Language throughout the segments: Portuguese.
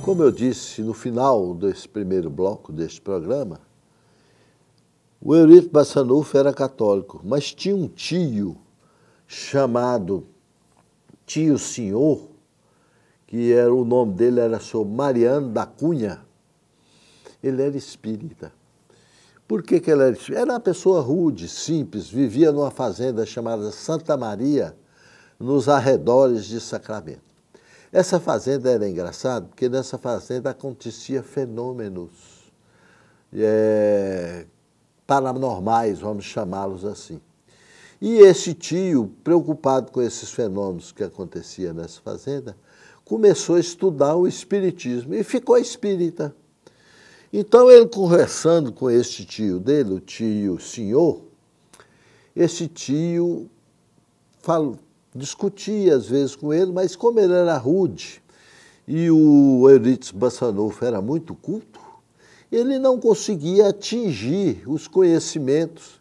Como eu disse no final desse primeiro bloco deste programa, o Eurípides Barçanufo era católico, mas tinha um tio chamado Tio Senhor, que era, o nome dele era Sr. Mariano da Cunha. Ele era espírita. Por que ele era espírita? Era uma pessoa rude, simples, vivia numa fazenda chamada Santa Maria, nos arredores de Sacramento. Essa fazenda era engraçada, porque nessa fazenda acontecia fenômenos paranormais, vamos chamá-los assim. E esse tio, preocupado com esses fenômenos que aconteciam nessa fazenda, começou a estudar o espiritismo e ficou espírita. Então, ele conversando com esse tio dele, o tio Senhor, esse tio discutia às vezes com ele, mas como ele era rude e o Eurípides Barçanufo era muito culto, ele não conseguia atingir os conhecimentos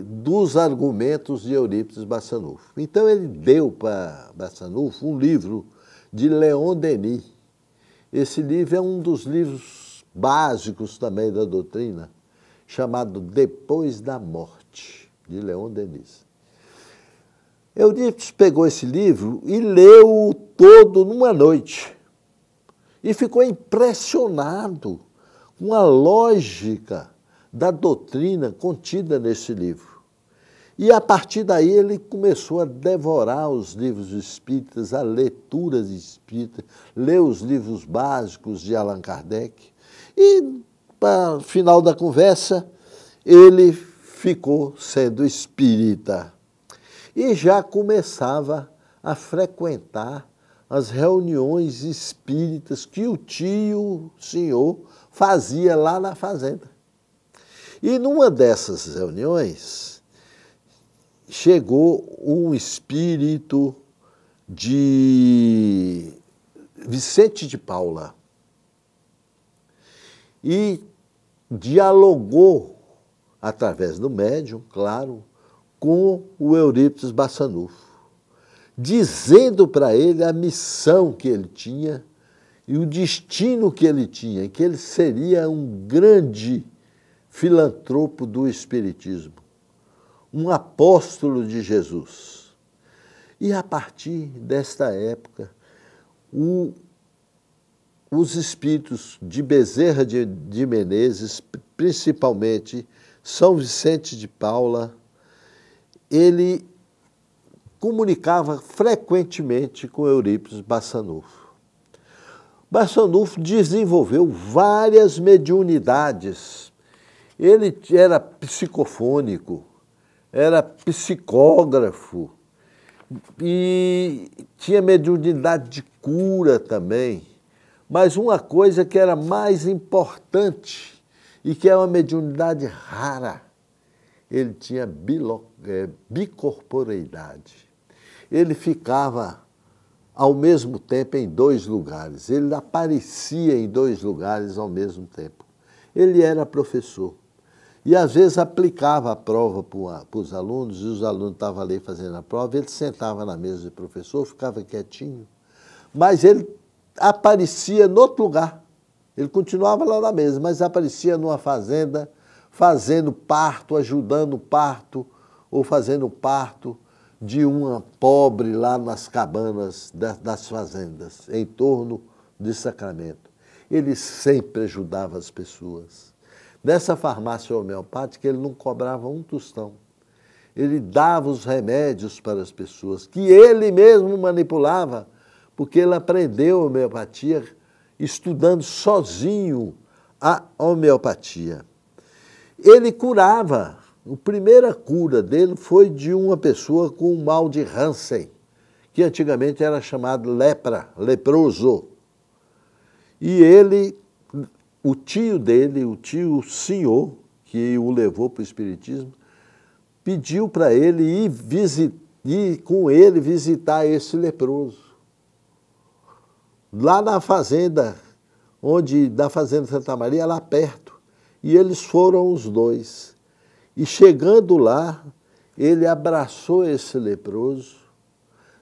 dos argumentos de Eurípides Barçanufo. Então, ele deu para Barçanufo um livro de Leon Denis. Esse livro é um dos livros básicos também da doutrina, chamado Depois da Morte, de Leon Denis. Eurípides pegou esse livro e leu-o todo numa noite e ficou impressionado com a lógica da doutrina contida nesse livro. E, a partir daí, ele começou a devorar os livros espíritas, a leituras espíritas, ler os livros básicos de Allan Kardec. E, para o final da conversa, ele ficou sendo espírita. E já começava a frequentar as reuniões espíritas que o tio Senhor fazia lá na fazenda. E numa dessas reuniões, chegou um espírito de Vicente de Paula e dialogou, através do médium, claro, com o Eurípides Barçanufo, dizendo para ele a missão que ele tinha e o destino que ele tinha, que ele seria um grande filantropo do Espiritismo, um apóstolo de Jesus. E, a partir desta época, os espíritos de Bezerra de Menezes, principalmente São Vicente de Paula, ele comunicava frequentemente com Eurípides Barçanufo. Barçanufo desenvolveu várias mediunidades. Ele era psicofônico, era psicógrafo e tinha mediunidade de cura também. Mas uma coisa que era mais importante e que é uma mediunidade rara, ele tinha bicorporeidade. Ele ficava ao mesmo tempo em dois lugares. Ele aparecia em dois lugares ao mesmo tempo. Ele era professor. E, às vezes, aplicava a prova para os alunos, e os alunos estavam ali fazendo a prova, ele sentava na mesa do professor, ficava quietinho, mas ele aparecia em outro lugar. Ele continuava lá na mesa, mas aparecia numa fazenda, fazendo parto, ajudando o parto, ou fazendo o parto de uma pobre lá nas cabanas das fazendas, em torno de Sacramento. Ele sempre ajudava as pessoas. Nessa farmácia homeopática, ele não cobrava um tostão. Ele dava os remédios para as pessoas, que ele mesmo manipulava, porque ele aprendeu a homeopatia estudando sozinho a homeopatia. Ele curava. A primeira cura dele foi de uma pessoa com o mal de Hansen, que antigamente era chamado lepra, leproso. E ele, o tio dele, o tio Senhor, que o levou para o Espiritismo, pediu para ele ir com ele visitar esse leproso. Lá na fazenda, da Fazenda Santa Maria, lá perto. E eles foram os dois. E, chegando lá, ele abraçou esse leproso,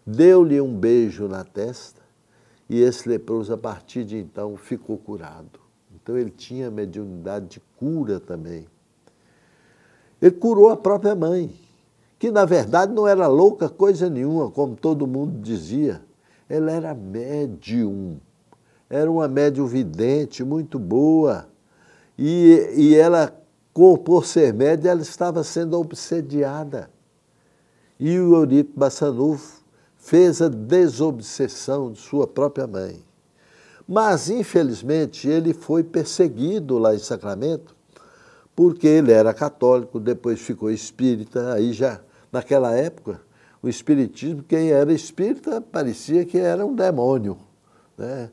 deu-lhe um beijo na testa e esse leproso, a partir de então, ficou curado. Então ele tinha mediunidade de cura também. Ele curou a própria mãe, que na verdade não era louca coisa nenhuma, como todo mundo dizia. Ela era médium, era uma médium vidente muito boa. E ela, por ser média, ela estava sendo obsediada. E o Eurípides Bassanufo fez a desobsessão de sua própria mãe. Mas, infelizmente, ele foi perseguido lá em Sacramento, porque ele era católico, depois ficou espírita, aí já, naquela época, o espiritismo, quem era espírita parecia que era um demônio, né?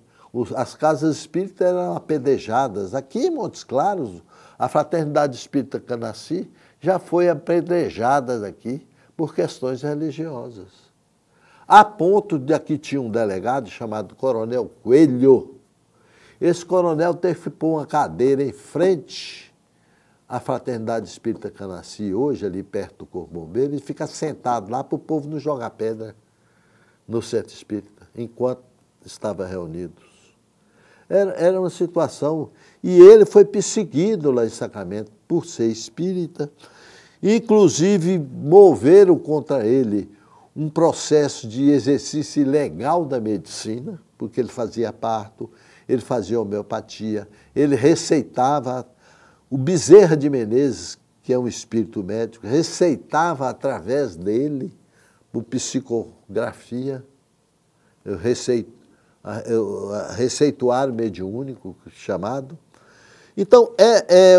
As casas espíritas eram apedrejadas. Aqui em Montes Claros, a Fraternidade Espírita Canaci já foi apedrejada daqui por questões religiosas. A ponto de aqui tinha um delegado chamado Coronel Coelho. Esse coronel teve que pôr uma cadeira em frente à Fraternidade Espírita Canaci, hoje ali perto do Corpo Bombeiro, e fica sentado lá para o povo não jogar pedra no centro espírita, enquanto estava reunidos. Era uma situação, e ele foi perseguido lá em Sacramento por ser espírita, inclusive moveram contra ele um processo de exercício ilegal da medicina, porque ele fazia parto, ele fazia homeopatia, ele receitava, o Bezerra de Menezes, que é um espírito médico, receitava através dele, por psicografia, receituário mediúnico chamado. Então,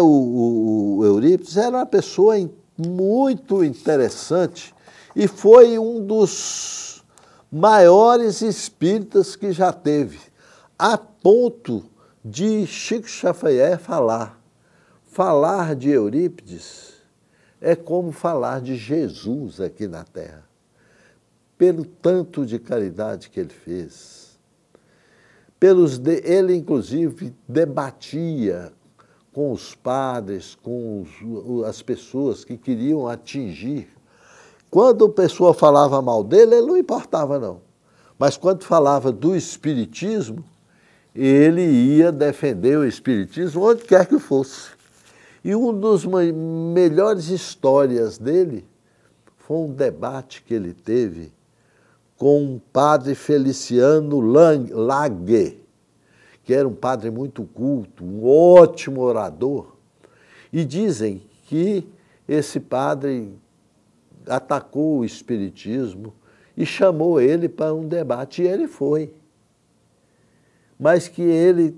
o Eurípides era uma pessoa muito interessante e foi um dos maiores espíritas que já teve, a ponto de Chico Xavier falar de Eurípides é como falar de Jesus aqui na Terra, pelo tanto de caridade que ele fez. Ele, inclusive, debatia com os padres, com as pessoas que queriam atingir. Quando a pessoa falava mal dele, ele não importava, não. Mas quando falava do espiritismo, ele ia defender o espiritismo onde quer que fosse. E uma das melhores histórias dele foi um debate que ele teve com um padre Feliciano Lague, que era um padre muito culto, um ótimo orador. E dizem que esse padre atacou o espiritismo e chamou ele para um debate, e ele foi. Mas que ele,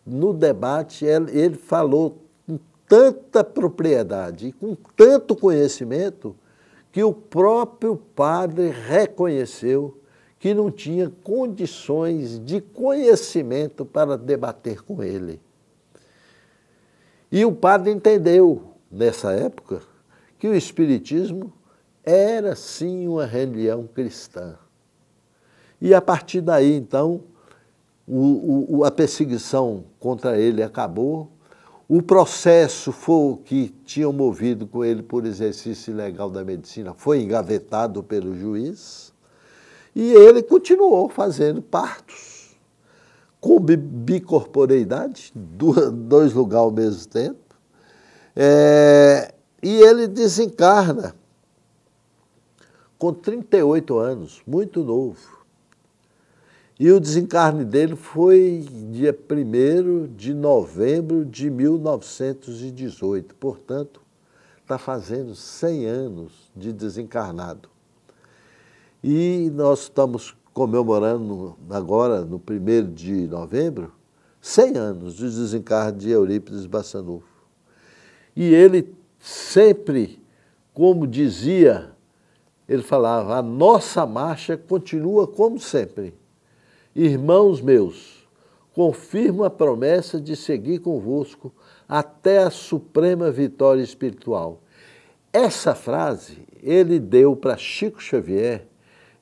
no debate, ele falou com tanta propriedade e com tanto conhecimento que o próprio padre reconheceu que não tinha condições de conhecimento para debater com ele. E o padre entendeu, nessa época, que o espiritismo era, sim, uma religião cristã. E, a partir daí, então, a perseguição contra ele acabou. O processo que tinham movido com ele por exercício ilegal da medicina foi engavetado pelo juiz e ele continuou fazendo partos com bicorporeidade, dois lugares ao mesmo tempo, e ele desencarna com 38 anos, muito novo. E o desencarne dele foi dia 1º de novembro de 1918. Portanto, está fazendo 100 anos de desencarnado. E nós estamos comemorando agora, no 1º de novembro, 100 anos de desencarne de Eurípides Bassanufo. E ele sempre, como dizia, ele falava, a nossa marcha continua como sempre. Irmãos meus, confirmo a promessa de seguir convosco até a suprema vitória espiritual. Essa frase ele deu para Chico Xavier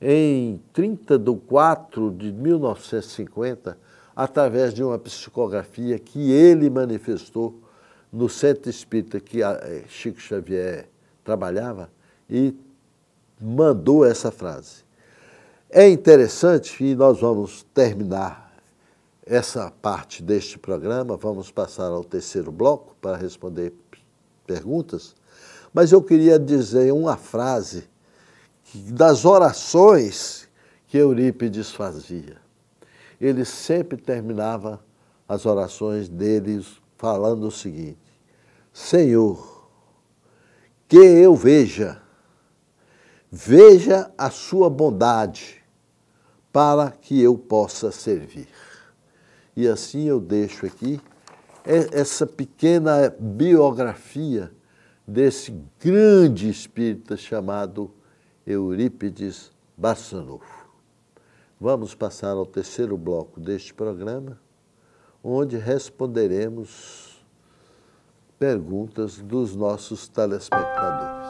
em 30 de 4 de 1950, através de uma psicografia que ele manifestou no centro espírita que Chico Xavier trabalhava e mandou essa frase. É interessante, e nós vamos terminar essa parte deste programa, vamos passar ao terceiro bloco para responder perguntas, mas eu queria dizer uma frase das orações que Eurípides fazia. Ele sempre terminava as orações dele falando o seguinte: Senhor, que eu veja a sua bondade para que eu possa servir. E assim eu deixo aqui essa pequena biografia desse grande espírita chamado Eurípides Barçanufo. Vamos passar ao terceiro bloco deste programa, onde responderemos perguntas dos nossos telespectadores.